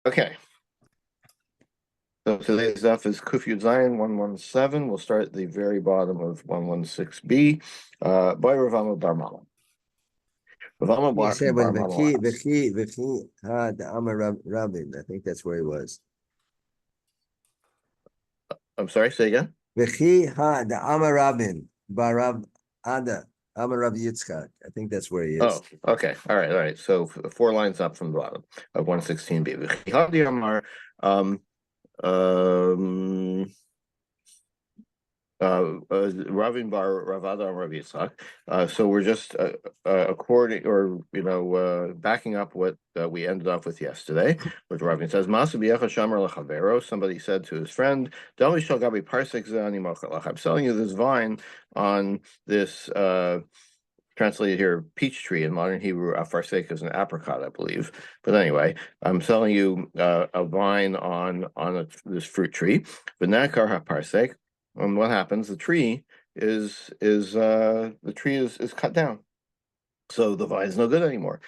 Okay. So today's stuff is Kuf Yud Zayin 117. We'll start at the very bottom of 116b. By Ravama Bar Mama. Ravama You said when Bar Mama asks. the Amar Rabin. I think that's where he was. I'm sorry, say again? V'chi ha the Amar Rabin Barav Ada Amar Rav Yitzchak. I think that's where he is. Oh, okay. All right. So 4 lines up from the bottom of 116b. V'chi ha di Amar, Ravin Bar Ravada Rav Yitzchak. So we're just according, or backing up what we ended off with yesterday. Which Ravin says, "Masu b'yecha shamar lechavero." Somebody said to his friend, "Dali shal gabi parsek zani mochalach." I'm selling you this vine on this. Translated here, peach tree in modern Hebrew. Farsek is an apricot, I believe. But anyway, I'm selling you a vine on this fruit tree. But nakar ha-parsek. And what happens? The tree is cut down, so the vine's no good anymore.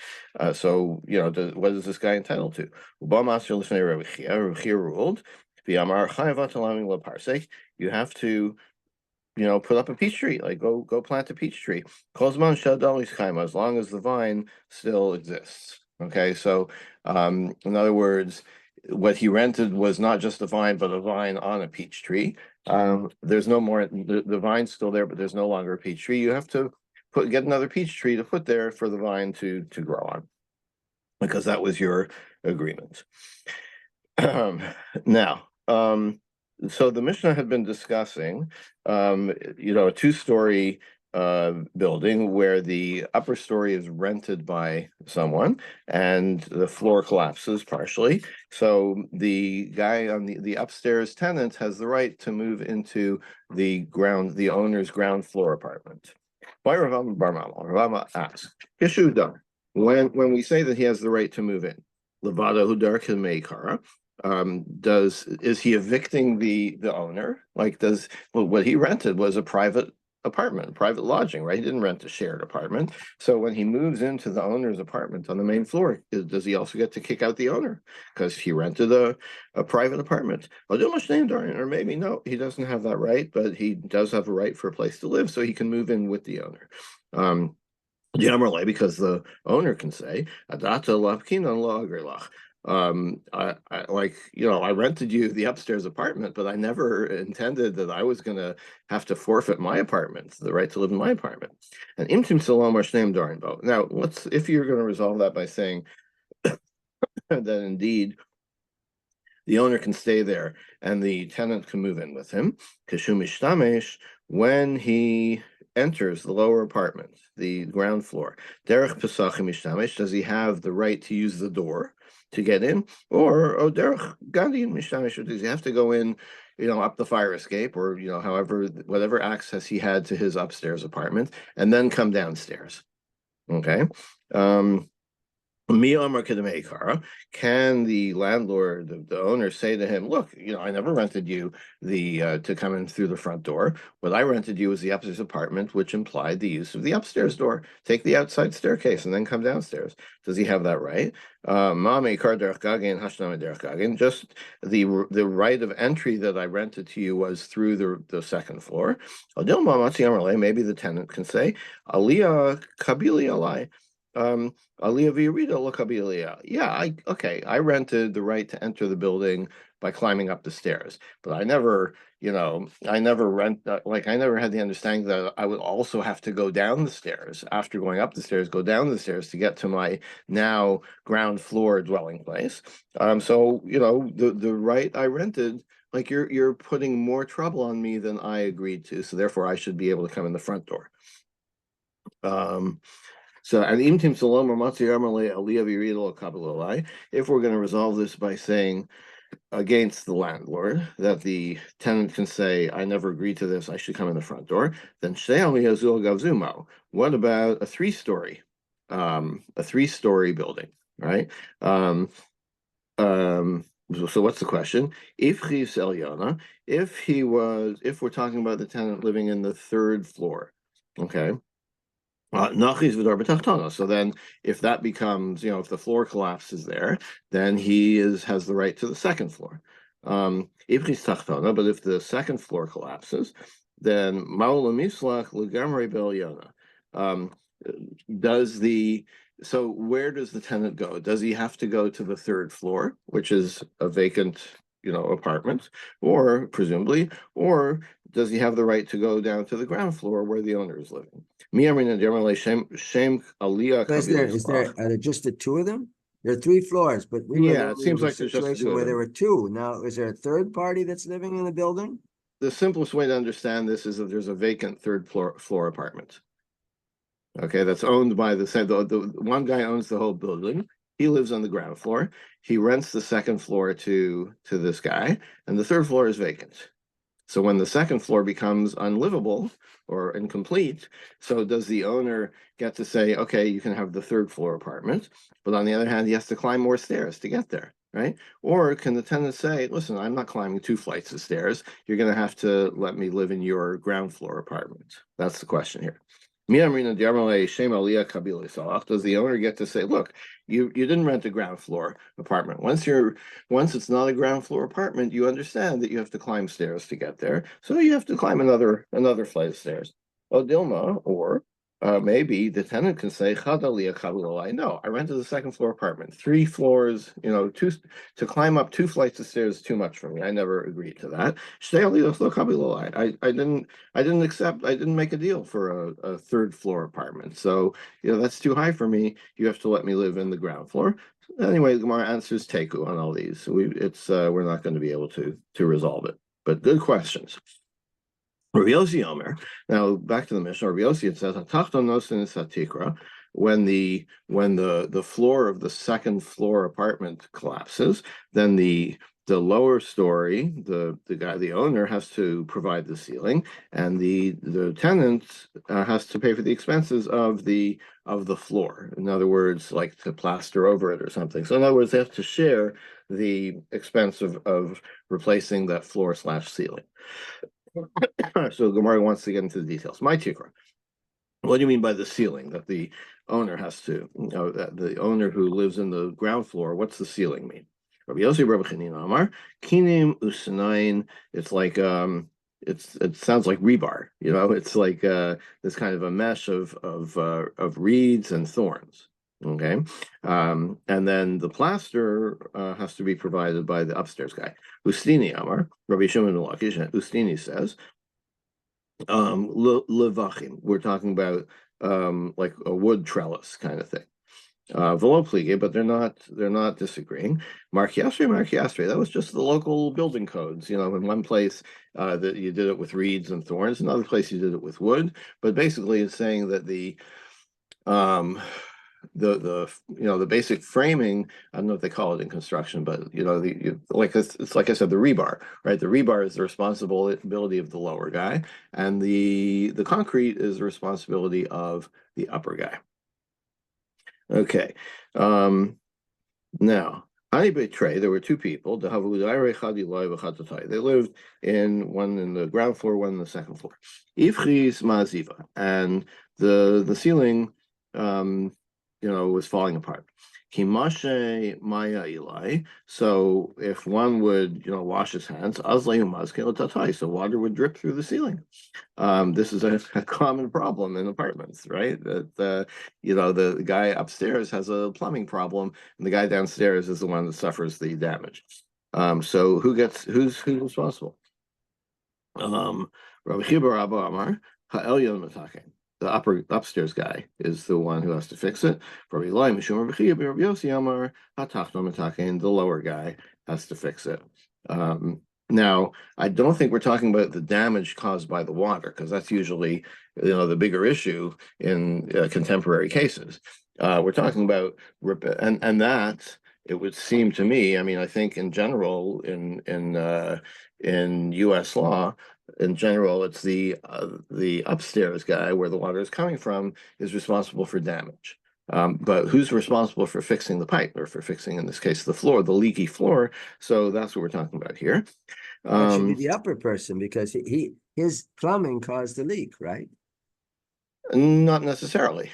So what is this guy entitled to? Ruled. You have to put up a peach tree, like go plant a peach tree. Kozman Shadalis Kaima, as long as the vine still exists. Okay, so in other words, what he rented was not just a vine, but a vine on a peach tree. There's no more, the vine's still there, but there's no longer a peach tree. You have to get another peach tree to put there for the vine to grow on, because that was your agreement. Now, so the Mishnah had been discussing, a two-story building where the upper story is rented by someone and the floor collapses partially. So the guy on the upstairs tenant has the right to move into the owner's ground floor apartment. By Ravama asks, Yeshuda, when we say that he has the right to move in, Levada Hudar Meikara, is he evicting the owner? What he rented was a private apartment, private lodging, right? He didn't rent a shared apartment. So when he moves into the owner's apartment on the main floor, does he also get to kick out the owner because he rented a private apartment? Or maybe no, he doesn't have that right, but he does have a right for a place to live, so he can move in with the owner. Because the owner can say, Adata Lapkinan Lagerlach. I rented you the upstairs apartment, but I never intended that I was going to have to forfeit my apartment, the right to live in my apartment. And imtim salam shneim darinbo. Now, if you're going to resolve that by saying that indeed the owner can stay there and the tenant can move in with him, kishumishtamesh, when he enters the lower apartment, the ground floor, derech pesachim mishtamish, does he have the right to use the door to get in, or derech gadin mishtamish, does he have to go in, up the fire escape, or however, whatever access he had to his upstairs apartment, and then come downstairs? Okay. Can the landlord, the owner, say to him, "Look, I never rented you to come in through the front door. What I rented you was the upstairs apartment, which implied the use of the upstairs door. Take the outside staircase and then come downstairs." Does he have that right? Just the right of entry that I rented to you was through the second floor. Maybe the tenant can say, "Aliyah kabili alai." I rented the right to enter the building by climbing up the stairs, but I never had the understanding that I would also have to go down the stairs after going up the stairs, go down the stairs to get to my now ground floor dwelling place. So the right I rented, you're putting more trouble on me than I agreed to, so therefore I should be able to come in the front door. So, and imtim salom or matzi armalei aliyah v'yiridol kabbalah. If we're going to resolve this by saying against the landlord that the tenant can say, "I never agreed to this. I should come in the front door," then shtei aliyah zul gavzumo. What about a three-story building, right? So what's the question? If he's Elyana, if we're talking about the tenant living in the third floor, okay. Nachis v'dor b'tachtana. So then, if that becomes, if the floor collapses there, then he has the right to the second floor. Ibris tachtana, but if the second floor collapses, then ma'ula mislach legamrei b'elyona. Um, does the so where does the tenant go? Does he have to go to the third floor, which is a vacant, apartment, or presumably, or does he have the right to go down to the ground floor where the owner is living? So are there just the two of them? There are three floors, but we were Yeah, it living in seems a like there's just the two situation of where there them. were two. Now, is there a third party that's living in the building? The simplest way to understand this is that there's a vacant third floor apartment. Okay, that's owned by the one guy owns the whole building. He lives on the ground floor. He rents the second floor to this guy, and the third floor is vacant. So when the second floor becomes unlivable or incomplete, so does the owner get to say, okay, you can have the third floor apartment, but on the other hand, he has to climb more stairs to get there, right? Or can the tenant say, listen, I'm not climbing 2 flights of stairs. You're going to have to let me live in your ground floor apartment. That's the question here. Does the owner get to say, look, you didn't rent a ground floor apartment. Once it's not a ground floor apartment, you understand that you have to climb stairs to get there. So you have to climb another flight of stairs. Oh, Dilma, or maybe the tenant can say, no, I rented a second floor apartment. 3 floors, to climb up 2 flights of stairs is too much for me. I never agreed to that. I didn't make a deal for a third floor apartment. So, that's too high for me. You have to let me live in the ground floor. Anyway, the Gemara answers teku on all these. We're not going to be able to resolve it. But good questions. Rabbi Yossi Omer. Now back to the Mishnah. Rabbi Yossi, it says Hatachton nosin is hatikra. When the floor of the second floor apartment collapses, then the lower story, the owner has to provide the ceiling, and the tenant has to pay for the expenses of the floor. In other words, like to plaster over it or something. So in other words, they have to share the expense of replacing that floor/ceiling. So Gemara wants to get into the details. My tikra. What do you mean by the ceiling that the owner has to, that the owner who lives in the ground floor, what's the ceiling mean? Rabbi Yossi Rabbi Chanina Amar, Kinim Usanain, it's like it sounds like rebar, it's like this kind of a mesh of reeds and thorns. Okay. And then the plaster has to be provided by the upstairs guy. Ustini Amar, Rabbi Shimon Lakish, Ustini says, levachim. We're talking about like a wood trellis kind of thing. Velo plige, but they're not disagreeing. Marchiastre, that was just the local building codes. In one place that you did it with reeds and thorns, another place you did it with wood. But basically, it's saying that the basic framing, I don't know what they call it in construction, but it's like I said, the rebar, right? The rebar is the responsibility of the lower guy, and the concrete is the responsibility of the upper guy. Okay. Now, there were two people. They lived one in the ground floor, one in the second floor. Ifchis maziva, and the ceiling was falling apart. Kimashe maya ilai. So if one would, wash his hands, so water would drip through the ceiling. This is a common problem in apartments, right? That the guy upstairs has a plumbing problem, and the guy downstairs is the one that suffers the damage. So who's responsible? Rabbi Chibar Abba Amar Ha'elyon Mataken. The upstairs guy is the one who has to fix it. Rabbi Eli Mishum Rabbi Yossi Amar Hatachton Mataken. The lower guy has to fix it. Now, I don't think we're talking about the damage caused by the water, because that's usually, the bigger issue in contemporary cases. We're talking about and that it would seem to me. I mean, I think in general in U.S. law, in general, it's the upstairs guy where the water is coming from is responsible for damage. But who's responsible for fixing the pipe, or for fixing, in this case, the floor, the leaky floor? So that's what we're talking about here. That should be the upper person, because his plumbing caused the leak, right? Not necessarily.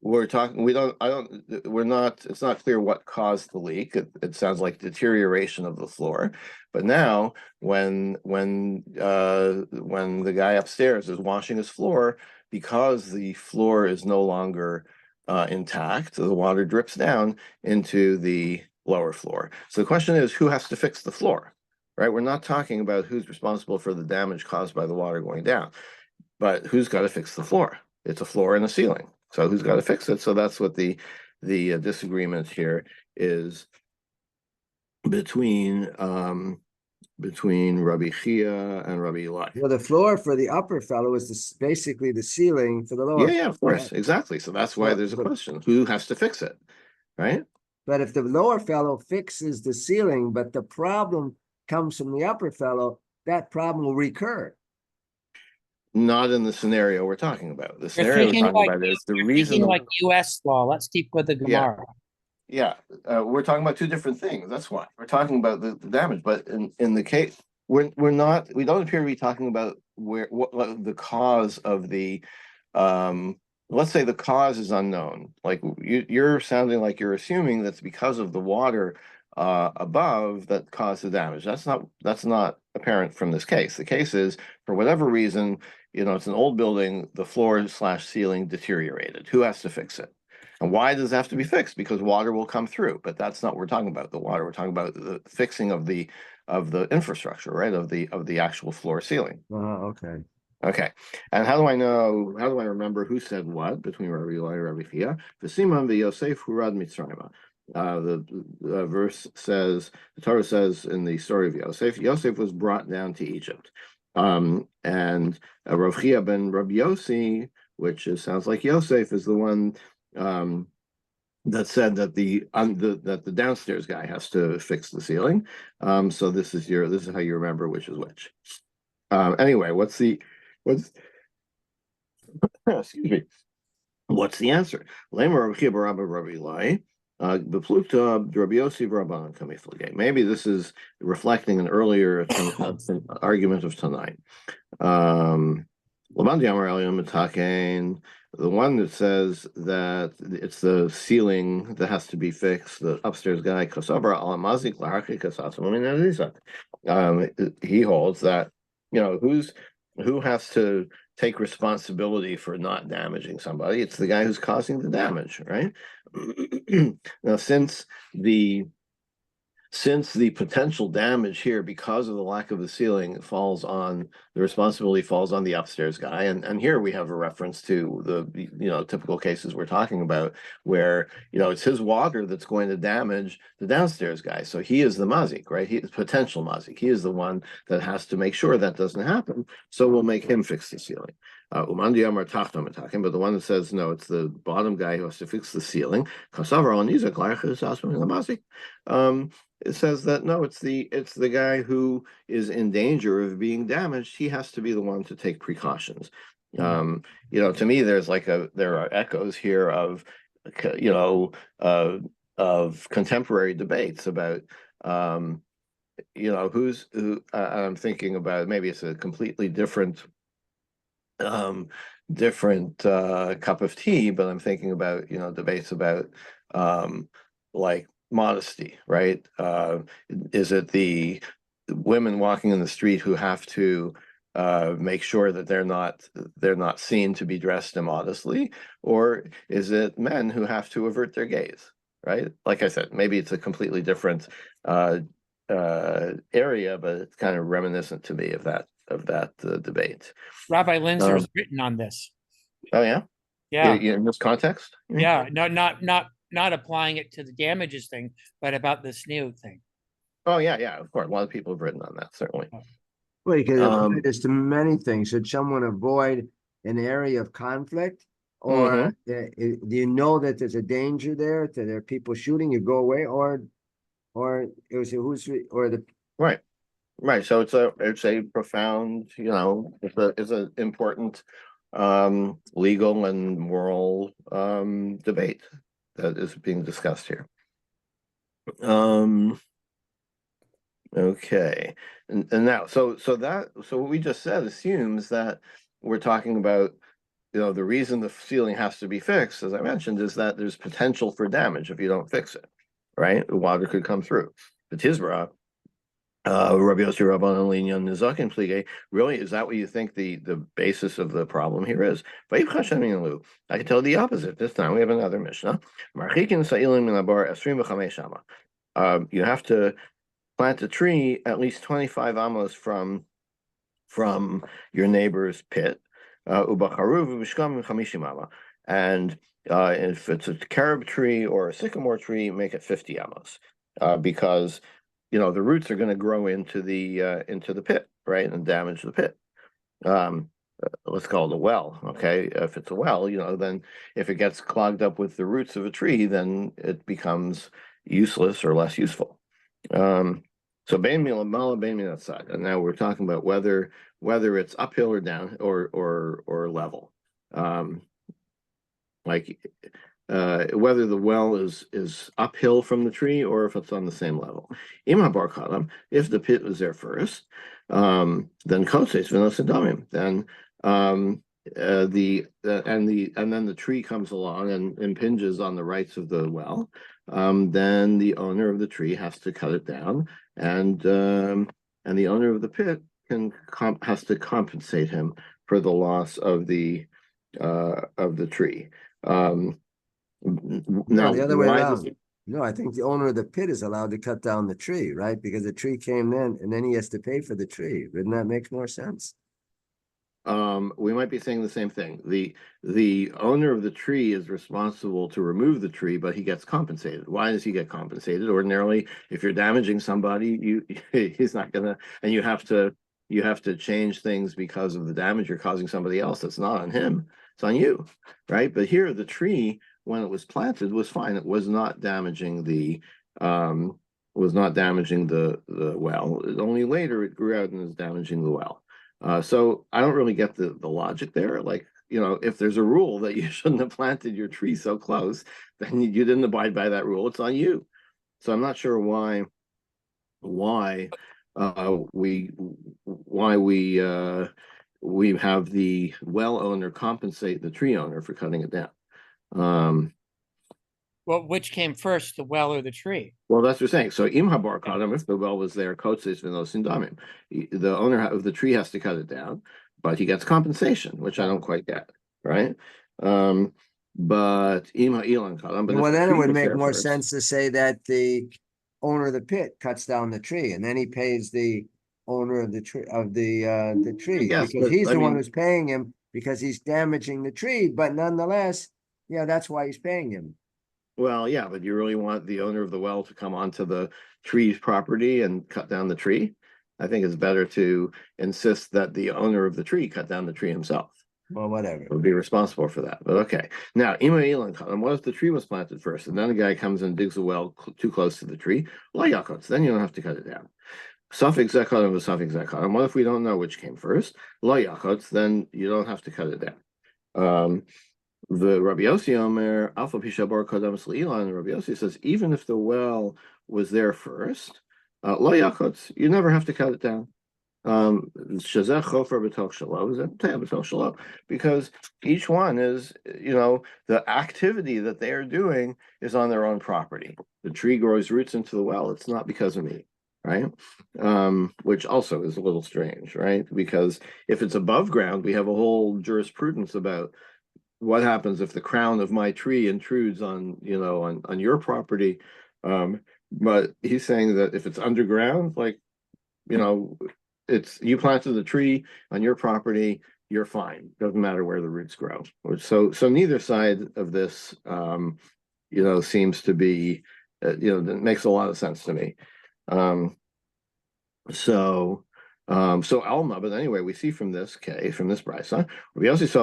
We're talking, we don't, I don't, we're not, it's not clear what caused the leak. It sounds like deterioration of the floor. But now when the guy upstairs is washing his floor, because the floor is no longer intact, the water drips down into the lower floor. So the question is, who has to fix the floor? Right? We're not talking about who's responsible for the damage caused by the water going down, but who's got to fix the floor? It's a floor and a ceiling. So who's got to fix it? So that's what the disagreement here is between between Rabbi Chia and Rabbi Eli. Well, the floor for the upper fellow is basically the ceiling for the lower. Yeah, of course, Right? exactly. So that's why there's a question: who has to fix it, right? But if the lower fellow fixes the ceiling, but the problem comes from the upper fellow, that problem will recur. Not in the scenario we're talking about. The You're scenario we're thinking talking like about is the you're reason. thinking like U.S. law. Let's keep with the Yeah, Gemara. yeah, we're talking about two different things. That's why we're talking about the damage. But in the case, we're not. We don't appear to be talking about what the cause of the. Let's say the cause is unknown. Like you're sounding like you're assuming that's because of the water above that caused the damage. That's not apparent from this case. The case is, for whatever reason, it's an old building. The floor slash ceiling deteriorated. Who has to fix it? And why does it have to be fixed? Because water will come through, but that's not what we're talking about. The water, we're talking about the fixing of the infrastructure, right? Of the actual floor ceiling. Okay. Okay. And how do I know? How do I remember who said what between Rabbi Eli and Rabbi Chia? V'simam v'Yosef hurad Mitzrayma. The verse says, the Torah says in the story of Yosef, Yosef was brought down to Egypt. And Rav Chia ben Rabbi Yossi, which sounds like Yosef, is the one that said that that the downstairs guy has to fix the ceiling. So this is how you remember which is which. Anyway, what's excuse me? What's the answer? Maybe this is reflecting an earlier argument of tonight. The one that says that it's the ceiling that has to be fixed, the upstairs guy, he holds that, who has to take responsibility for not damaging somebody? It's the guy who's causing the damage, right? Now, since the potential damage here, because of the lack of the ceiling, the responsibility falls on the upstairs guy. And here we have a reference to the typical cases we're talking about, where it's his water that's going to damage the downstairs guy. So he is the mazik, right? He is potential mazik. He is the one that has to make sure that doesn't happen. So we'll make him fix the ceiling. But the one that says no, it's the bottom guy who has to fix the ceiling. It says that no, it's the guy who is in danger of being damaged. He has to be the one to take precautions. To me, there are echoes here of of contemporary debates about I'm thinking about, maybe it's a completely different cup of tea, but I'm thinking about debates about like modesty, right? Is it the women walking in the street who have to make sure that they're not seen to be dressed immodestly, or is it men who have to avert their gaze, right? Like I said, maybe it's a completely different area, but it's kind of reminiscent to me of that debate. Rabbi Linzer has written on this. Oh yeah, Yeah, in this context. yeah. No, not applying it to the damages thing, but about this new thing. Oh yeah, of course. A lot of people have written on that, certainly. Well, you can apply this to many things. Should someone avoid an area of conflict, or do you know that there's a danger there, that there are people shooting? You go away, or the right. So it's a profound, it's an important legal and moral debate that is being discussed here. Okay, and now, so what we just said assumes that we're talking about the reason the ceiling has to be fixed, as I mentioned, is that there's potential for damage if you don't fix it, right? Water could come through. The Tizra, Rabbi Yossi Rabban Linyan Nizakin Plige, really, is that what you think the basis of the problem here is? I can tell the opposite. This time we have another Mishnah. You have to plant a tree at least 25 amos from your neighbor's pit. And if it's a carob tree or a sycamore tree, make it 50 amos, because the roots are going to grow into the pit, right, and damage the pit. Let's call it a well, okay? If it's a well, then if it gets clogged up with the roots of a tree, then it becomes useless or less useful. So bein milamala, bein minatzad, and now we're talking about whether it's uphill or down or level, whether the well is uphill from the tree or if it's on the same level. If the pit was there first, then kotzeis v'nosidamim, then and then the tree comes along and impinges on the rights of the well, then the owner of the tree has to cut it down, and the owner of the pit has to compensate him for the loss of the tree. No, the other way around. No, I think the owner of the pit is allowed to cut down the tree, right? Because the tree came in, and then he has to pay for the tree. Wouldn't that make more sense? We might be saying the same thing. The owner of the tree is responsible to remove the tree, but he gets compensated. Why does he get compensated? Ordinarily, if you're damaging somebody, he's not gonna, and you have to change things because of the damage you're causing somebody else. It's not on him, it's on you, right? But here, the tree, when it was planted, was fine. It was not damaging the well. Only later it grew out and is damaging the well. So I don't really get the logic there. Like, if there's a rule that you shouldn't have planted your tree so close, then you didn't abide by that rule. It's on you. So I'm not sure why we have the well owner compensate the tree owner for cutting it down. Well, which came first, the well or the tree? Well, that's what we're saying. So im habar kadam, if the well was there, kotzeis v'nosin damim, the owner of the tree has to cut it down, but he gets compensation, which I don't quite get, right? But im ha'ilan kadam, but Well, then it would make more first, sense to say that the owner of the pit cuts down the tree, and then he pays the owner of the tree guess, because but, he's I the one mean, who's paying him because he's damaging the tree. But nonetheless, yeah, that's why he's paying him. Well, yeah, but you really want the owner of the well to come onto the tree's property and cut down the tree? I think it's better to insist that the owner of the tree cut down the tree himself. Well, whatever. Would be responsible for that. But okay. Now, what if the tree was planted first, and then a guy comes and digs a well too close to the tree? Well, yakots, then you don't have to cut it down. Suffix zekot and suffix zekot. And what if we don't know which came first? Lo yakots, then you don't have to cut it down. The Rabbi Yossi Omer Alpha Pishabar Kodam Slilan. Rabbi Yossi says even if the well was there first, lo yakots, you never have to cut it down. Because each one is, the activity that they are doing is on their own property. The tree grows roots into the well. It's not because of me, right? Which also is a little strange, right? Because if it's above ground, we have a whole jurisprudence about what happens if the crown of my tree intrudes on your property. But he's saying that if it's underground, like, it's you planted the tree on your property, you're fine. Doesn't matter where the roots grow. So neither side of this, seems to be, that makes a lot of sense to me. So Alma, but anyway, we see from this brisa, Rabbi Yossi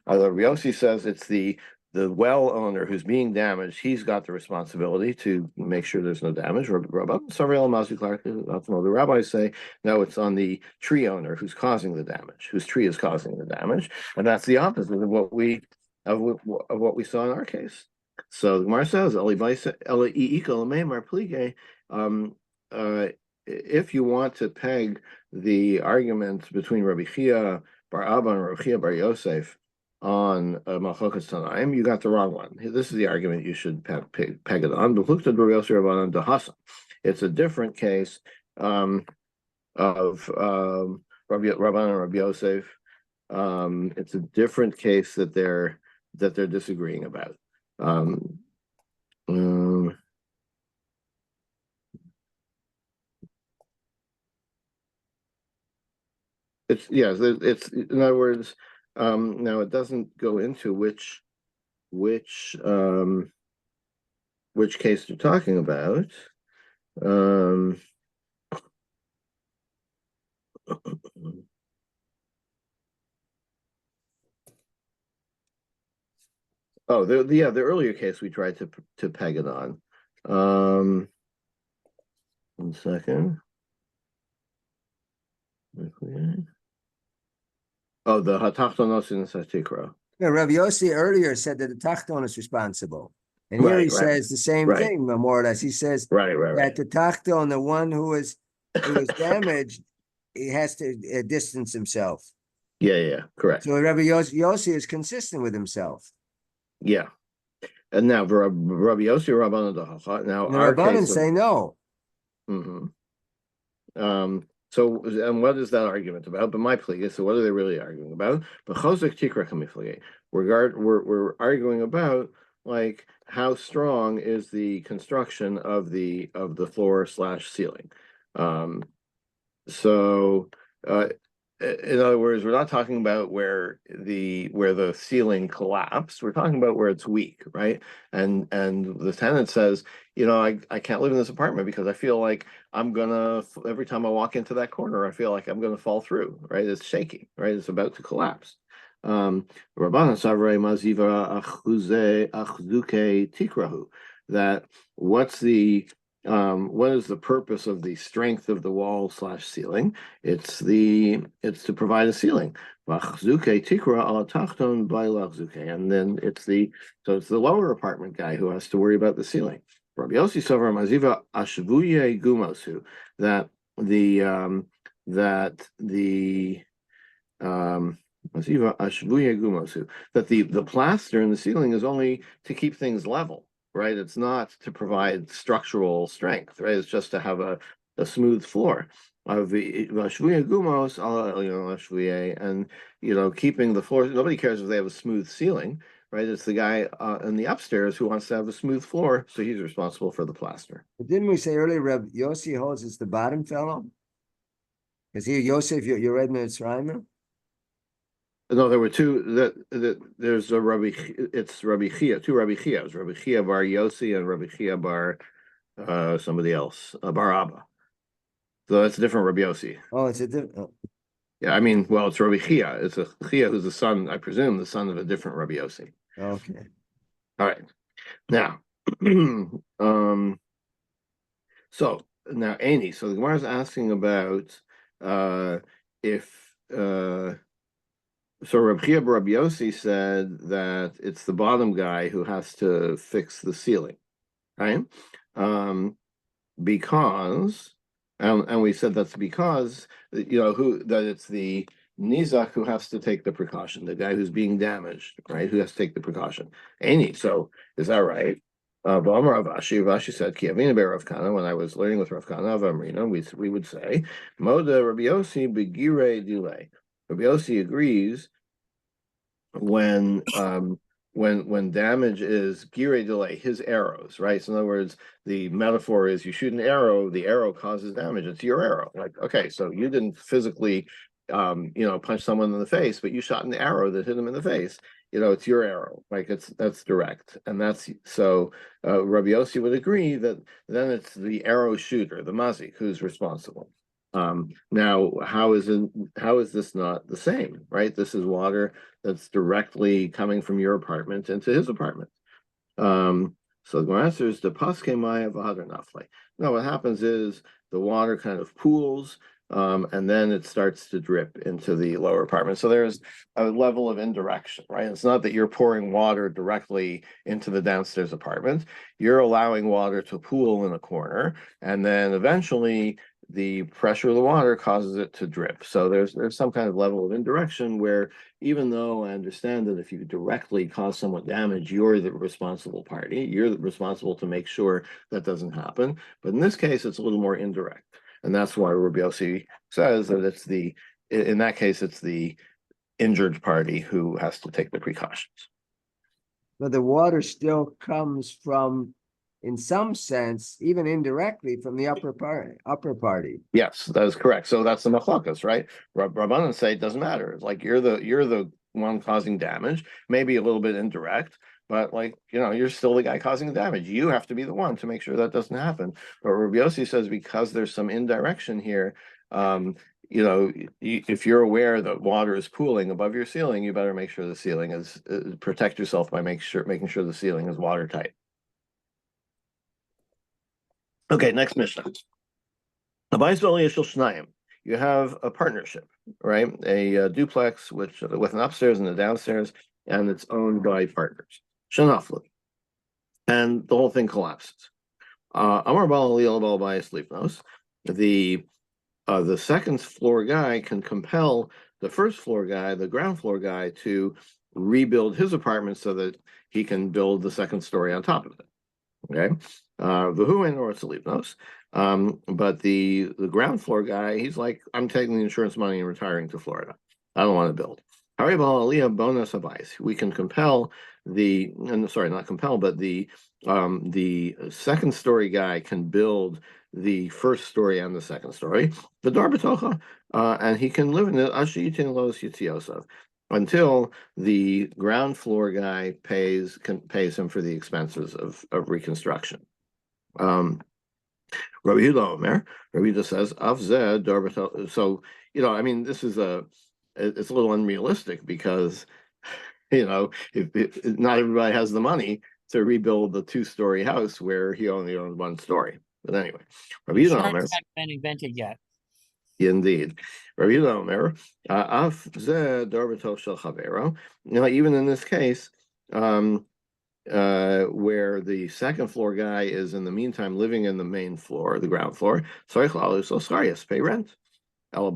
Rabbi Yossi says it's the well owner who's being damaged. He's got the responsibility to make sure there's no damage. The rabbis say no, it's on the tree owner who's causing the damage, whose tree is causing the damage, and that's the opposite of what we saw in our case. So the Gemara says, if you want to peg the argument between Rabbi Chia Bar Abba and Rav Chia Bar Yosef on Malchokas Tanaim, you got the wrong one. This is the argument you should peg it on. It's a different case of Rabban and Rabbi Yosef. It's a different case that they're disagreeing about. It's in other words, now it doesn't go into which case they're talking about. Oh, the earlier case we tried to peg it on. 1 second. Oh, the Hatachtonos in Satikra. Yeah, Rav Yossi earlier said that the Tachton is responsible. And here he Right. says the same thing, more or less. He says that the Tachton, the one who was damaged, he has to distance himself. Yeah, correct. So Rabbi Yossi is consistent with himself. Yeah. And now Rabbi Yossi Rabbanan Dahacha. Now the Rabbanan say no. So, and what is that argument about? But my plea is, so what are they really arguing about? But Chosek Tikra Kamiflige. We're arguing about like how strong is the construction of the floor / ceiling. In other words, we're not talking about where the ceiling collapsed. We're talking about where it's weak, right? And the tenant says, I can't live in this apartment because I feel like every time I walk into that corner, I feel like I'm gonna fall through, right? It's shaky, right? It's about to collapse. That what is the purpose of the strength of the wall / ceiling? It's to provide a ceiling. And then it's the lower apartment guy who has to worry about the ceiling. Rabbi Yossi Sover Maziva Ashvuye Gumosu, that the plaster in the ceiling is only to keep things level, right? It's not to provide structural strength, right? It's just to have a smooth floor. And keeping the floor. Nobody cares if they have a smooth ceiling, right? It's the guy in the upstairs who wants to have a smooth floor, so he's responsible for the plaster. But didn't we say earlier, Reb Yossi holds it's the bottom fellow? Because here, Yosef, you read Mitzrayim? No, there were two. There's a Rabbi. It's Rabbi Chia. Two Rabbi Chias. Rabbi Chia bar Yossi and Rabbi Chia bar somebody else. Bar Abba. So that's a different Rabbi Yossi. Oh, it's a different. Oh. Yeah, I mean, well, it's Rabbi Chia. It's a Chia who's the son, I presume, the son of a different Rabbi Yossi. Okay. All right. Now, so now Ani. So the Gemara is asking about if. So Rabbi Chia Rabbi Yossi said that it's the bottom guy who has to fix the ceiling, right? Because, and we said that's because that it's the Nizak who has to take the precaution, the guy who's being damaged, right? Who has to take the precaution. Any, so is that right? Rashi said, Kiavina be Rav Kana. When I was learning with Rav Kana of Amrina, we would say, Moda Rabbi Yossi begire delay. Rabbi Yossi agrees when damage is gire delay, his arrows, right? So in other words, the metaphor is you shoot an arrow, the arrow causes damage. It's your arrow. Like, okay, so you didn't physically punch someone in the face, but you shot an arrow that hit him in the face. It's your arrow. Like that's direct. And that's so Rabbi Yossi would agree that then it's the arrow shooter, the mazik, who's responsible. Now, how is this not the same, right? This is water that's directly coming from your apartment into his apartment. So the answer is the paske maya v'hadar nafle. Now, what happens is the water kind of pools, and then it starts to drip into the lower apartment. So there's a level of indirection, right? It's not that you're pouring water directly into the downstairs apartment. You're allowing water to pool in a corner, and then eventually the pressure of the water causes it to drip. So there's some kind of level of indirection where, even though I understand that if you directly cause someone damage, you're the responsible party. You're responsible to make sure that doesn't happen. But in this case, it's a little more indirect. And that's why Rabbi Yossi says that in that case, it's the injured party who has to take the precautions. But the water still comes from, in some sense, even indirectly, from the upper party. Yes, that is correct. So that's the machlokas, right? Rabbanan say it doesn't matter. It's like you're the one causing damage, maybe a little bit indirect, but you're still the guy causing the damage. You have to be the one to make sure that doesn't happen. But Rabbi Yossi says because there's some indirection here, if you're aware that water is pooling above your ceiling, you better make sure the ceiling is protect yourself by making sure the ceiling is watertight. Okay, next Mishnah. You have a partnership, right? A duplex with an upstairs and a downstairs, and it's owned by partners. Shanaflu. And the whole thing collapses. Amar Bal Aliyah Bal Bayis Lifnos. The second floor guy can compel the first floor guy, the ground floor guy, to rebuild his apartment so that he can build the second story on top of it. Okay, but the ground floor guy, he's like, I'm taking the insurance money and retiring to Florida. I don't want to build. We can compel not compel, but the second story guy can build the first story and the second story. The Darbatocha, and he can live in it until the ground floor guy pays him for the expenses of reconstruction. Rabbi Yehuda Omer, Rabbi Yehuda says, Avzeh Darbato. So, this is it's a little unrealistic because, if not everybody has the money to rebuild the two-story house where he only owns one story. But anyway, Rabbi Yehuda Omer hasn't been invented yet. Indeed. Rabbi Yehuda Omer, Avzeh Darbato Shel Chavero. Even in this case, where the second floor guy is in the meantime living in the main floor, the ground floor, pay rent. So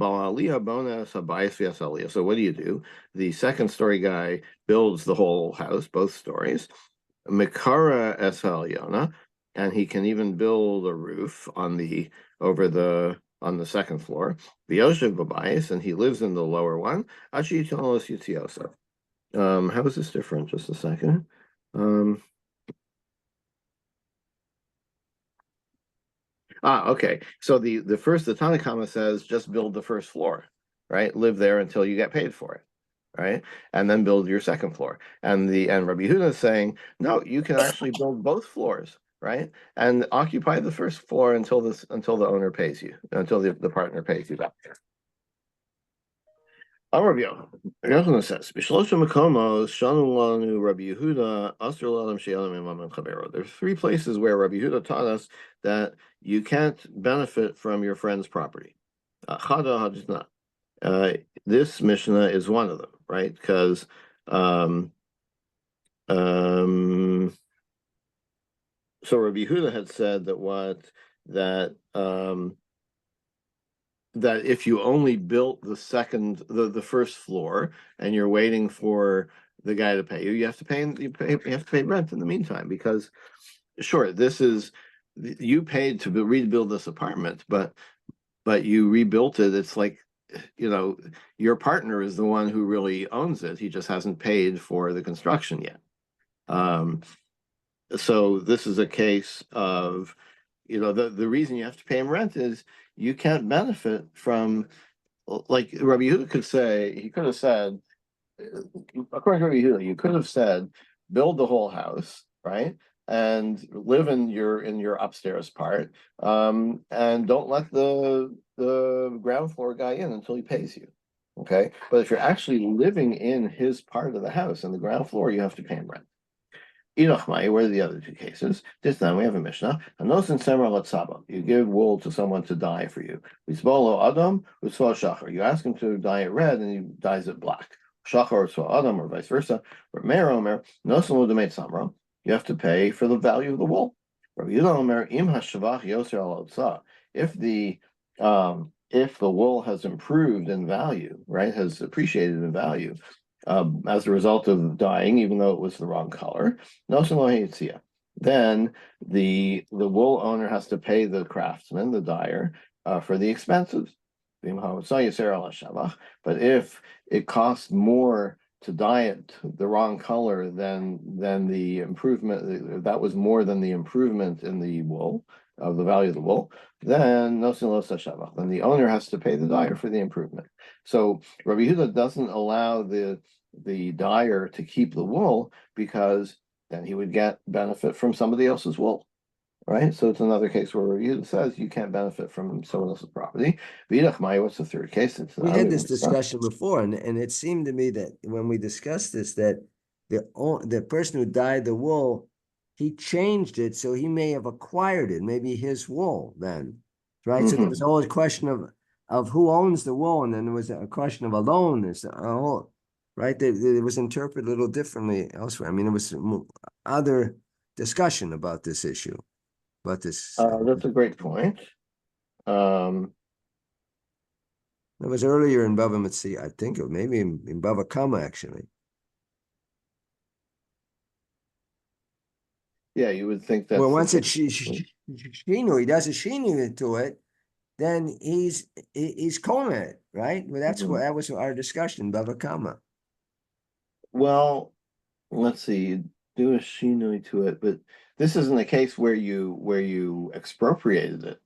what do? The second story guy builds the whole house, both stories. Mikara es and he can even build a roof on the second floor. V'yoshev b'bayis, and he lives in the lower one. How is this different? Just a second. Okay. So the Tanakhama says just build the first floor, right? Live there until you get paid for it, right? And then build your second floor. And Rabbi Yehuda is saying, no, you can actually build both floors, right? And occupy the first floor until the owner pays you, until the partner pays you back. Rabbi Yochanan says, there are three places where Rabbi Yehuda taught us that you can't benefit from your friend's property. This Mishnah is one of them, right? Because so Rabbi Yehuda had said that if you only built the first floor and you're waiting for the guy to pay you, you have to pay rent in the meantime, because sure, you paid to rebuild this apartment, but you rebuilt it. It's like, your partner is the one who really owns it. He just hasn't paid for the construction yet. So this is a case of, the reason you have to pay him rent is you can't benefit from, like Rabbi Yehuda could have said, according to Rabbi Yehuda, you could have said, build the whole house, right? And live in your upstairs part, and don't let the ground floor guy in until he pays you. Okay. But if you're actually living in his part of the house and the ground floor, you have to pay him rent. Irochmai, where are the other two cases? This time we have a Mishnah. You give wool to someone to dye for you. Adam, shachar. You ask him to dye it red and he dyes it black. Shachar or Adam, or vice versa. You have to pay for the value of the wool. If the if the wool has improved in value, right, has appreciated in value as a result of dyeing, even though it was the wrong color, then the wool owner has to pay the craftsman, the dyer, for the expenses. But if it costs more to dye it the wrong color than the improvement, that was more than the improvement in the wool, of the value of the wool, then then the owner has to pay the dyer for the improvement. So Rabbi Yehuda doesn't allow the dyer to keep the wool because then he would get benefit from somebody else's wool. Right, so it's another case where Rabbi says you can't benefit from someone else's property. V'idach mai, what's the third case? We had this discussion before, and it seemed to me that when we discussed this, that the person who dyed the wool, he changed it, so he may have acquired it, maybe his wool then, right? So there was always a question of who owns the wool, and then there was a question of a loan, right? It was interpreted a little differently elsewhere. I mean, there was other discussion about this issue. But this that's a great point. It was earlier in Bava Metzia, I think, or maybe in Bava Kama, actually. Yeah, you would think that. Well, once it's Shinu, he does a Shinu to it, then he's calling it, right? Well, that was our discussion, Bava Kama. Well, let's see, do a Shinui to it, but this isn't a case where you expropriated it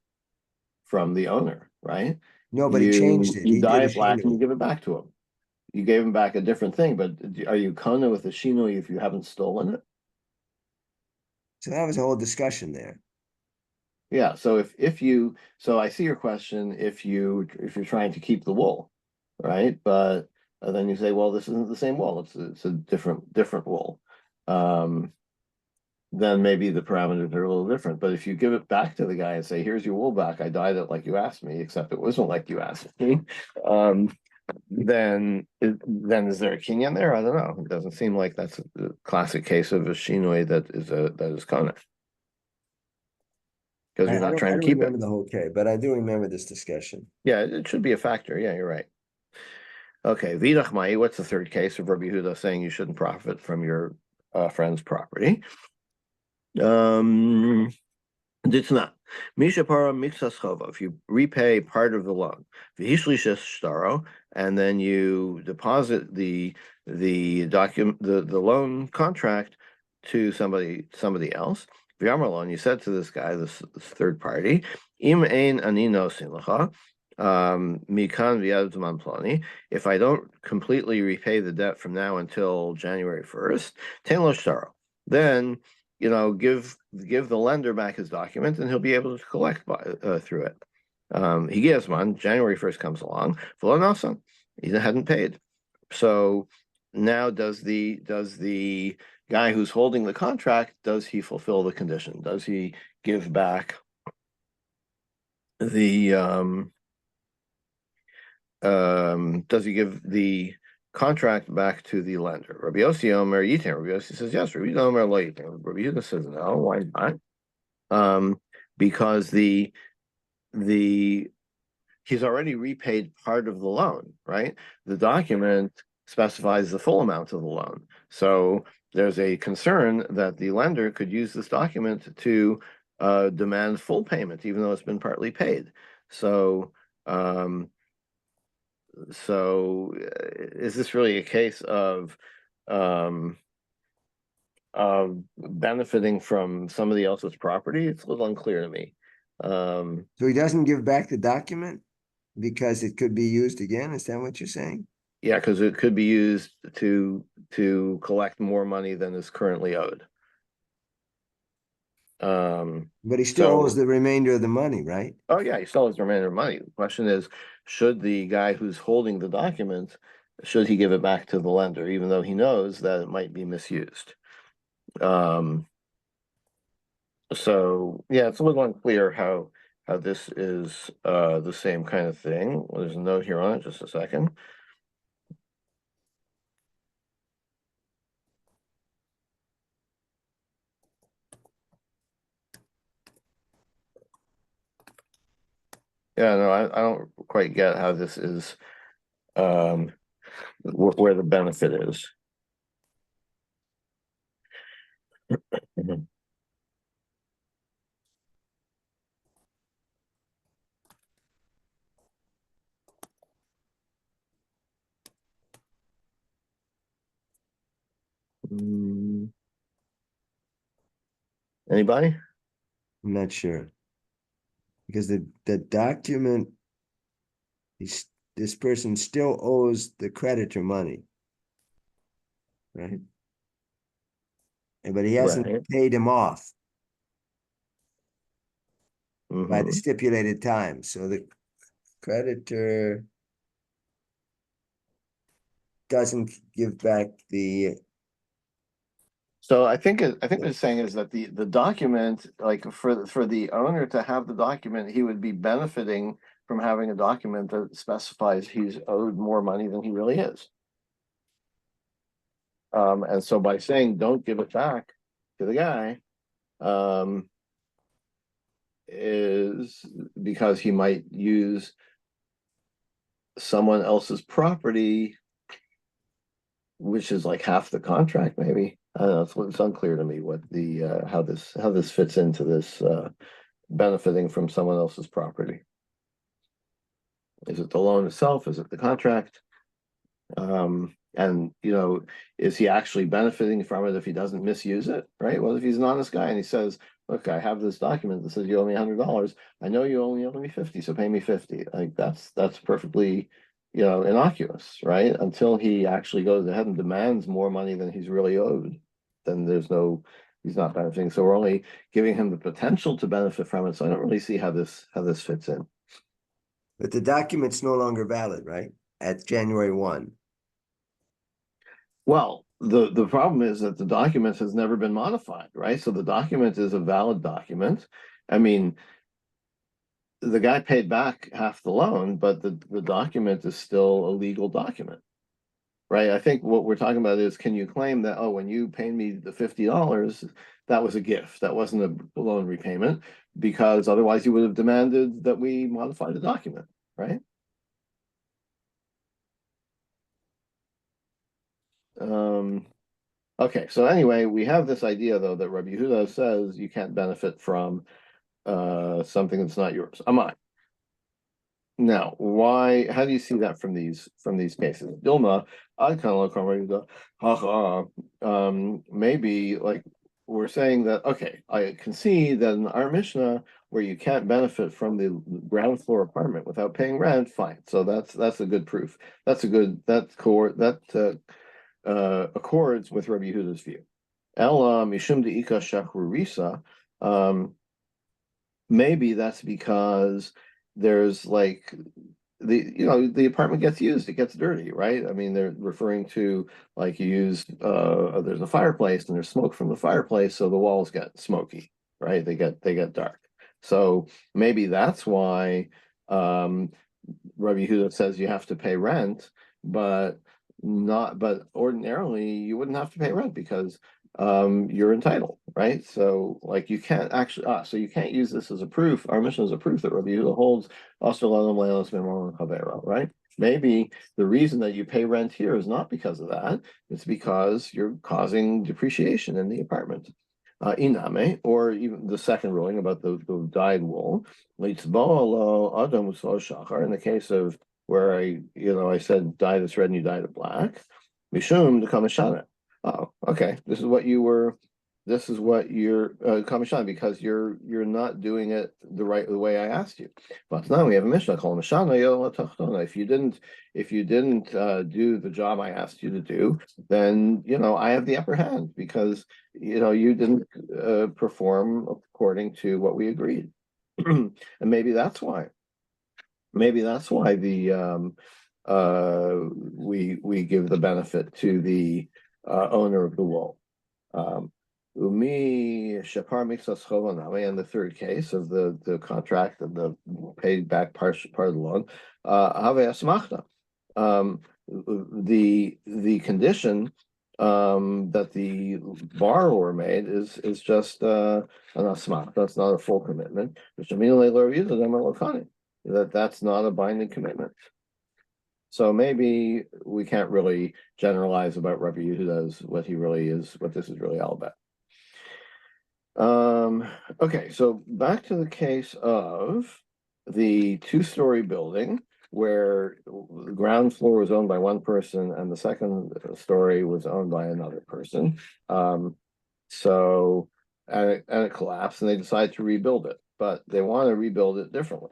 from the owner, right? No, but he changed it. You He did dye a it black and you Shinui. give it back to him. You gave him back a different thing, but are you kona with a shinui if you haven't stolen it? So that was a whole discussion there. Yeah. So if you so I see your question if you're trying to keep the wool, right? But then you say, well, this isn't the same wool. It's a different wool. Then maybe the parameters are a little different. But if you give it back to the guy and say, here's your wool back, I dyed it like you asked me, except it wasn't like you asked me. Then is there a kinyan there? I don't know. It doesn't seem like that's a classic case of a shinoi that is kana. Because you're not trying to I don't keep it. remember the whole K, but I do remember this discussion. Yeah, it should be a factor. Yeah, you're right. Okay, vidach mai. What's the third case of Rabbi Yehuda saying you shouldn't profit from your friend's property? It's not. Mishapara mixas chova. If you repay part of the loan, v'hishlishas shtaro, and then you deposit the document the loan contract to somebody else. V'yamarlon, you said to this guy, this third party, im ein ani nosin lecha, mikan v'yad zman plani. If I don't completely repay the debt from now until January 1st, ten lo shtaro. Then give the lender back his document, and he'll be able to collect through it. He gives one. January 1st comes along. He hadn't paid. So now, does the guy who's holding the contract, does he fulfill the condition? Does he give back the does he give the contract back to the lender? Rabbi Yossi Omer Yitin. Rabbi Yossi says yes. Rabbi Yehuda Omer Lo Yitin. Rabbi Yehuda says no. Why not? Because he's already repaid part of the loan, right? The document specifies the full amount of the loan. So there's a concern that the lender could use this document to demand full payment, even though it's been partly paid. So is this really a case of benefiting from somebody else's property? It's a little unclear to me. So he doesn't give back the document because it could be used again? Is that what you're saying? Yeah, because it could be used to collect more money than is currently owed. But he still owes the remainder of the money, right? Oh yeah, he still has the remainder of money. The question is, should the guy who's holding the document, should he give it back to the lender, even though he knows that it might be misused? So yeah, it's a little unclear how this is the same kind of thing. There's a note here on it, just a second. Yeah, no, I don't quite get how this is, where the benefit is. Mhm. Mm, Anybody? I'm not sure. Because the document, he's, this person still owes the creditor money. Right? But he hasn't Right. paid him off by the Mhm. stipulated time. So the creditor doesn't give back the, So I think what it's saying is that the document, like for the owner to have the document, he would be benefiting from having a document that specifies he's owed more money than he really is. And so by saying don't give it back to the guy, um, is because he might use someone else's property, which is like half the contract, maybe. I don't know. It's unclear to me what the how this fits into this benefiting from someone else's property. Is it the loan itself? Is it the contract? And is he actually benefiting from it if he doesn't misuse it? Right? Well, if he's an honest guy and he says, "Look, I have this document that says you owe me $100. I know you only owe me 50, so pay me 50." Like that's perfectly, innocuous, right? Until he actually goes ahead and demands more money than he's really owed, then he's not benefiting. So we're only giving him the potential to benefit from it. So I don't really see how this fits in. but the document's no longer valid, right? At January 1. Well, the problem is that the document has never been modified, right? So the document is a valid document. I mean, the guy paid back half the loan, but the document is still a legal document, right? I think what we're talking about is, can you claim that, oh, when you paid me the $50, that was a gift, that wasn't a loan repayment, because otherwise you would have demanded that we modify the document, right? Okay, so anyway, we have this idea though that Rabbi Yehuda says you can't benefit from something that's not yours. Am I? Now, why? How do you see that from these cases? Dilma, I kind of look on Rabbi Yehuda, maybe like we're saying that okay, I can see that in our Mishnah where you can't benefit from the ground floor apartment without paying rent, fine. So that's a good proof. That's a good accords with Rabbi Yehuda's view. Ella mishum deika shachrurisa. Maybe that's because there's like the apartment gets used, it gets dirty, right? I mean, they're referring to like you use there's a fireplace and there's smoke from the fireplace, so the walls get smoky, right? They get dark. So maybe that's why Rabbi Yehuda says you have to pay rent, but ordinarily you wouldn't have to pay rent because you're entitled, right? So like you can't actually so you can't use this as a proof. Our mission is a proof that Rabbi Yehuda holds right? Maybe the reason that you pay rent here is not because of that, it's because you're causing depreciation in the apartment. Iname, or even the second ruling about the dyed wool. In the case of where I said dye this red and you dyed it black, Mishum the Kamishana. Oh, okay. This is what you're Kamishana, because you're not doing it the way I asked you. But now we have a Mishnah called Mishana Yola Tachtona. If you didn't do the job I asked you to do, then I have the upper hand because you didn't perform according to what we agreed. And maybe that's why the we give the benefit to the owner of the wool. Umi Shapar Mixas Chovaname, and the third case of the contract and the paid back part of the loan, Have Asmachta. The condition that the borrower made is just an asmach. That's not a full commitment. Which I mean, that's not a binding commitment. So maybe we can't really generalize about Rabbi Yehuda's what this is really all about. Okay, so back to the case of the two-story building where the ground floor was owned by one person and the second story was owned by another person. So and it collapsed and they decided to rebuild it, but they want to rebuild it differently.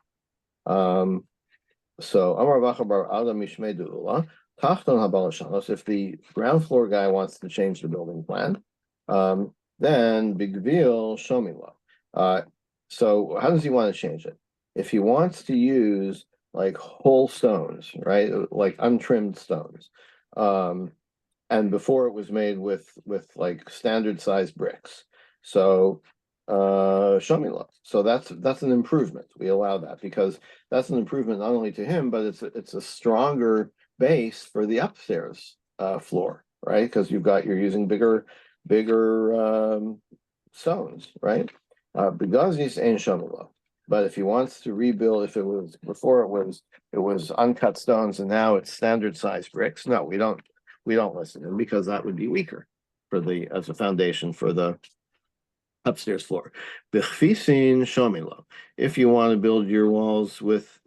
So Amar Vachabar Adam Mishmedula, Tachton Habalashanos, if the ground floor guy wants to change the building plan, then Bigvil Shomila. So how does he want to change it? If he wants to use like whole stones, right? Like untrimmed stones. And before it was made with like standard size bricks. So Shomila. So that's an improvement. We allow that because that's an improvement not only to him, but it's a stronger base for the upstairs floor, right? Because you're using bigger stones, right? Begazis ain't Shomila. But if he wants to rebuild, if it was before it was uncut stones and now it's standard size bricks, no, we don't listen to him because that would be weaker as a foundation for the upstairs floor. B'chfisin shomilo. If you want to build your walls with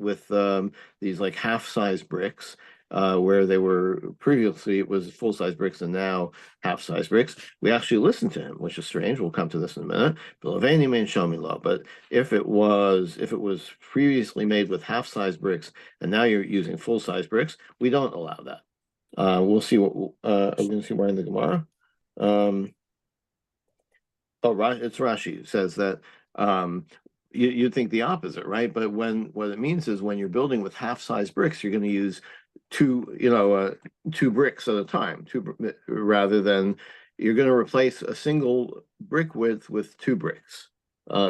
these like half-size bricks, where they were previously it was full-size bricks and now half-size bricks, we actually listened to him, which is strange. We'll come to this in a minute. But if it was previously made with half-size bricks and now you're using full-size bricks, we don't allow that. We'll see what we're going to see more in the Gemara. It's Rashi says that you'd think the opposite, right? But what it means is when you're building with half-size bricks, you're going to use two bricks at a time, rather than you're going to replace a single brick width with two bricks,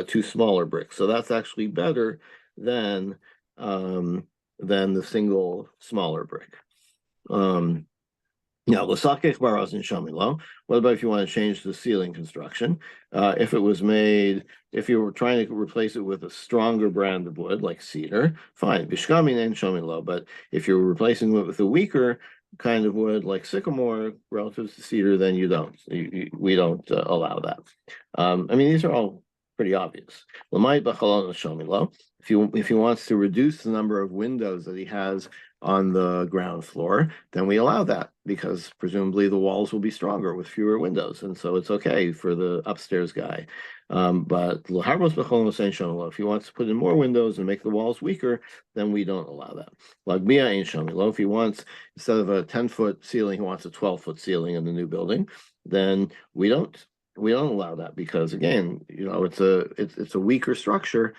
two smaller bricks. So that's actually better than the single smaller brick. Now, l'sakech baraz in shamilo. What about if you want to change the ceiling construction? If you were trying to replace it with a stronger brand of wood, like cedar, fine. Bishkamin and shamilo. But if you're replacing it with a weaker kind of wood, like sycamore, relative to cedar, then you don't. We don't allow that. I mean, these are all pretty obvious. If he wants to reduce the number of windows that he has on the ground floor, then we allow that because presumably the walls will be stronger with fewer windows, and so it's okay for the upstairs guy. But if he wants to put in more windows and make the walls weaker, then we don't allow that. If he wants, instead of a 10-foot ceiling, he wants a 12-foot ceiling in the new building, then we don't allow that because again, it's a weaker structure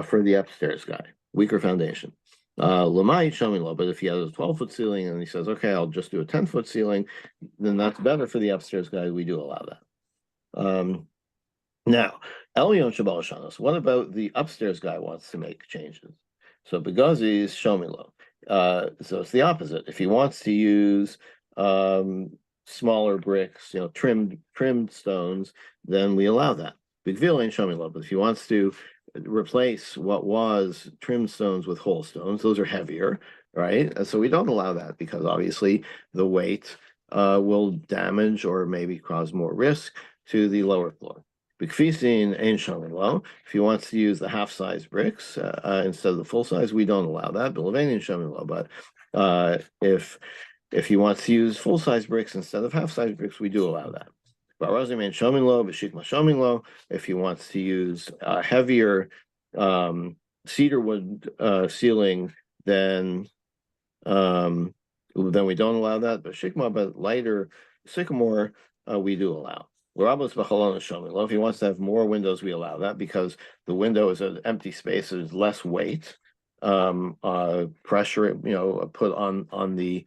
for the upstairs guy, weaker foundation. But if he has a 12-foot ceiling and he says, okay, I'll just do a 10-foot ceiling, then that's better for the upstairs guy. We do allow that. Now, Elyon Shabalashanos, what about the upstairs guy wants to make changes? So Begazi is Shomilo. So it's the opposite. If he wants to use smaller bricks, trimmed stones, then we allow that. Bigvil ain't Shomilo, but if he wants to replace what was trimmed stones with whole stones, those are heavier, right? And so we don't allow that because obviously the weight will damage or maybe cause more risk to the lower floor. B'kfisin ain't shamilo. If he wants to use the half-size bricks instead of the full size, we don't allow that. B'levain ain't shamilo. But if he wants to use full-size bricks instead of half-size bricks, we do allow that. Barazim ain't shamilo. B'shikma shamilo. If he wants to use heavier cedar wood ceiling, then we don't allow that. But shikma, but lighter sycamore, we do allow. If he wants to have more windows, we allow that because the window is an empty space, there's less weight, pressure, put on the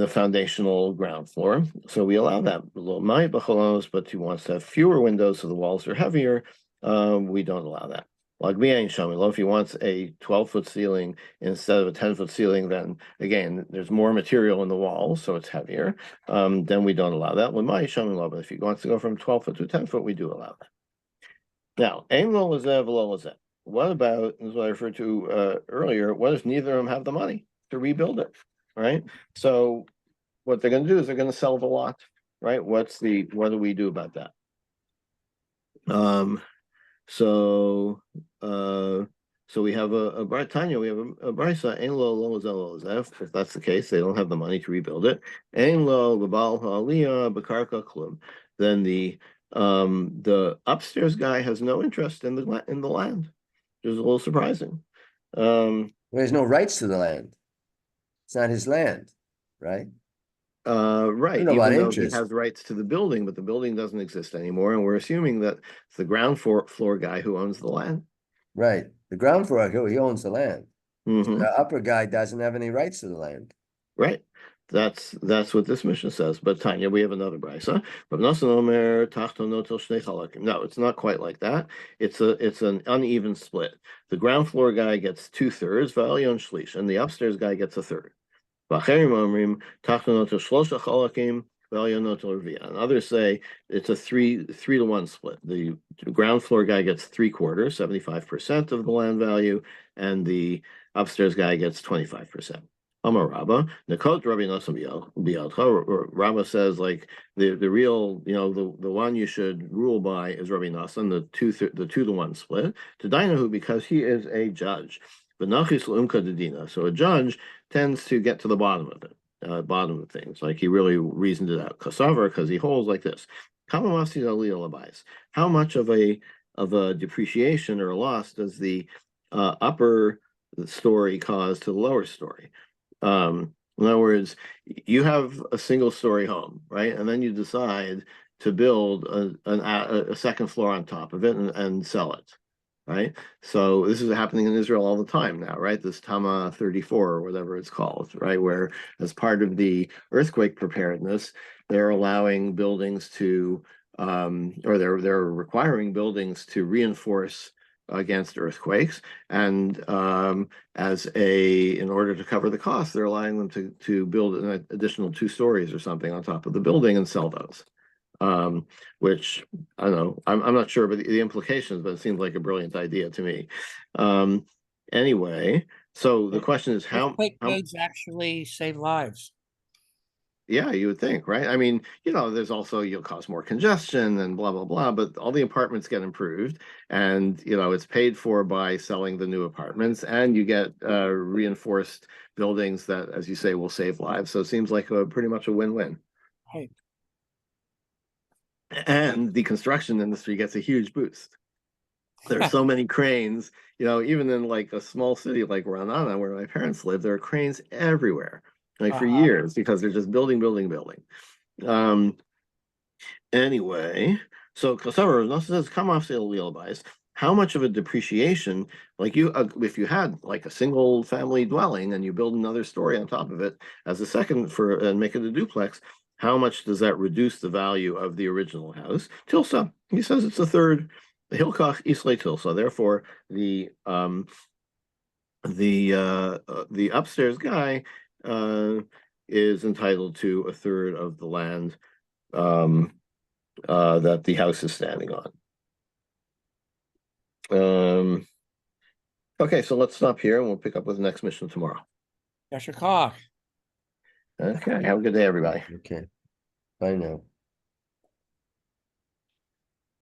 foundational ground floor. So we allow that. But he wants to have fewer windows, so the walls are heavier. We don't allow that. If he wants a 12-foot ceiling instead of a 10-foot ceiling, then again, there's more material in the wall, so it's heavier. Then we don't allow that. But if he wants to go from 12-foot to 10-foot, we do allow that. Now, what about, this is what I referred to earlier, what if neither of them have the money to rebuild it, right? So what they're gonna do is they're gonna sell the lot, right? What do we do about that? So we have a Tanya, we have a brisa, ein lo lo zelo zef. If that's the case, they don't have the money to rebuild it. Ein lo lebal ha'aliyah b'karka klum. Then the upstairs guy has no interest in the land, which is a little surprising. There's no rights to the land. It's not his land, right? Right, know about even though he interest. has rights to the building, but the building doesn't exist anymore, and we're assuming that it's the ground floor guy who owns the land. Right. The ground floor, he owns the land. Mhm. The upper guy doesn't have any rights to the land. Right. That's what this mission says. But Tanya, we have another brisa. No, it's not quite like that. It's an uneven split. The ground floor guy gets 2/3, v'alyon shlish, and the upstairs guy gets 1/3. And others say it's a 3-to-1 split. The ground floor guy gets 3/4, 75% of the land value, and the upstairs guy gets 25%. Amar Rabba, Nakot Rabbi Nassim Bialcha. Rabba says like the real, the one you should rule by is Rabbi Nassim, the 2-to-1 split. To Dainahu, because he is a judge. So a judge tends to get to the bottom of it, bottom of things. Like he really reasoned it out. Kasavar, because he holds like this. How much of a depreciation or loss does the upper story cause to the lower story? In other words, you have a single story home, right? And then you decide to build a second floor on top of it and sell it, right? So this is happening in Israel all the time now, right? This Tama 34 or whatever it's called, right? Where as part of the earthquake preparedness, they're allowing buildings to, or they're requiring buildings to reinforce against earthquakes, and in order to cover the cost, they're allowing them to build an additional 2 stories or something on top of the building and sell those. Which I don't know, I'm not sure about the implications, but it seems like a brilliant idea to me. Anyway, so the question is Earthquake aids actually save lives. Yeah, you would think, right? I mean, there's also you'll cause more congestion and blah blah blah, but all the apartments get improved, and it's paid for by selling the new apartments, and you get reinforced buildings that, as you say, will save lives. So it seems like pretty much a win-win. Right. And the construction industry gets a huge boost. There are so many cranes, even in like a small city like Ra'anana, where my parents live, there are cranes everywhere, like for years, because they're just building, building, building. Anyway, so Kasara says, come off sale real bias. How much of a depreciation, like if you had like a single family dwelling and you build another story on top of it as a second and make it a duplex, how much does that reduce the value of the original house? Tilsa, he says it's 1/3. Hilkach Islay Tilsa. Therefore, the upstairs guy is entitled to 1/3 of the land that the house is standing on. Okay, so let's stop here and we'll pick up with the next mission tomorrow. Yasher Koch. Okay, have a good day, everybody. Okay. Bye now.